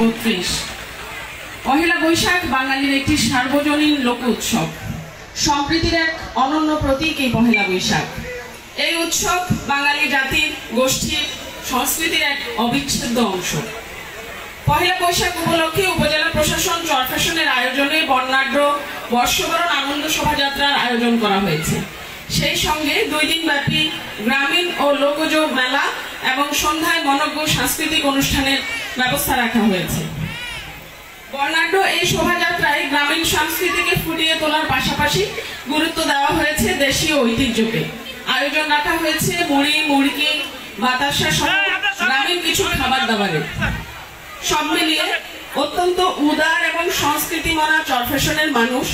32। পহেলা বৈশাখ বাঙালির একটি সার্বজনীন লোক উৎসব। সম্প্রীতির এক অনন্য প্রতীক এই পহেলা বৈশাখ। এই উৎসব বাঙালি জাতির গোষ্ঠীর সংস্কৃতির এক অবিচ্ছেদ্য অংশ। পহেলা বৈশাখ উপলক্ষে উপজেলা প্রশাসন চরফ্যাশনের আয়োজনে বর্ণাঢ্য বর্ষবরণ আনন্দ শোভাযাত্রার আয়োজন করা হয়েছে। সেই সঙ্গে 2 দিন ব্যাপী গ্রামীণ ও লোকজ মেলা এবং সন্ধ্যায় মনজ্ঞ সাংস্কৃতিক অনুষ্ঠানের ব্যবস্থা রাখা হয়েছে। বর্ণাঢ্য এই শোভাযাত্রায় গ্রামীণ সংস্কৃতিকে ফুটিয়ে তোলার পাশাপাশি গুরুত্ব দেওয়া হয়েছে দেশীয় ঐতিহ্যকে। আয়োজন রাখা হয়েছে মুড়ি, মুড়কি, বাতাসা সহ গ্রামীণ কিছু খাবার দাবারের। সব মিলিয়ে অত্যন্ত উদার এবং সংস্কৃতিমনা চরফ্যাশনের মানুষ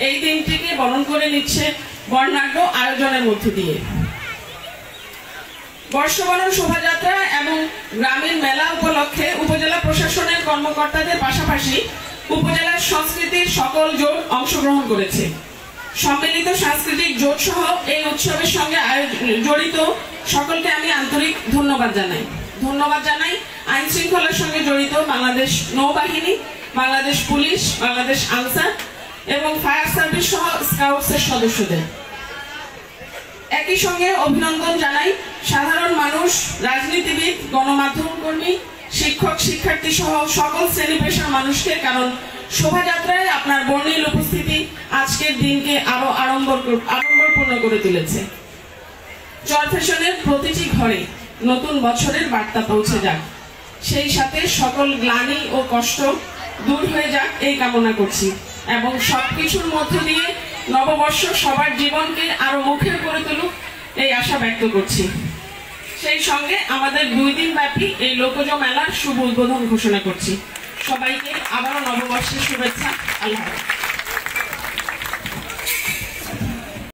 এই দিনটিকে বরণ করে নিচ্ছে বর্ণাঢ্য আয়োজনের মধ্য দিয়ে। বর্ষবরণ শোভাযাত্রা এবং গ্রামীণ মেলা উপলক্ষে উপজেলা প্রশাসনের কর্মকর্তাদের পাশাপাশি উপজেলার সংস্কৃতির সকল জোট অংশগ্রহণ করেছে। সম্মিলিত সাংস্কৃতিক জোট সহ এই উৎসবের সঙ্গে জড়িত সকলকে আমি আন্তরিক ধন্যবাদ জানাই। আইন শৃঙ্খলার সঙ্গে জড়িত বাংলাদেশ নৌবাহিনী, বাংলাদেশ পুলিশ, বাংলাদেশ আনসার এবং ফায়ার সার্ভিস সহ স্কাউটসের সদস্যদের। একই সঙ্গে অভিনন্দন জানাই সাধারণ মানুষ, রাজনীতিবিদ, গণমাধ্যম কর্মী, শিক্ষক, শিক্ষার্থী সহ সকল শ্রেণী পেশার মানুষকে, কারণ শোভাযাত্রায় আপনার বর্ণিল উপস্থিতি আজকের দিনকে আরো আড়ম্বরপূর্ণ করে তুলেছে। চরফ্যাশনের প্রতিটি ঘরে নতুন বছরের বার্তা পৌঁছে যাক, সেই সাথে সকল গ্লানি ও কষ্ট দূর হয়ে যাক এই কামনা করছি এবং সবকিছুর মধ্য দিয়ে নববর্ষ সবার জীবনকে আরো মুখের করে তুলুক এই আশা ব্যক্ত করছি। সেই সঙ্গে আমাদের 2 দিন ব্যাপী এই লোকজ মেলার শুভ উদ্বোধন ঘোষণা করছি। সবাইকে আবারও নববর্ষের শুভেচ্ছা। আল্লাহ হাফেজ।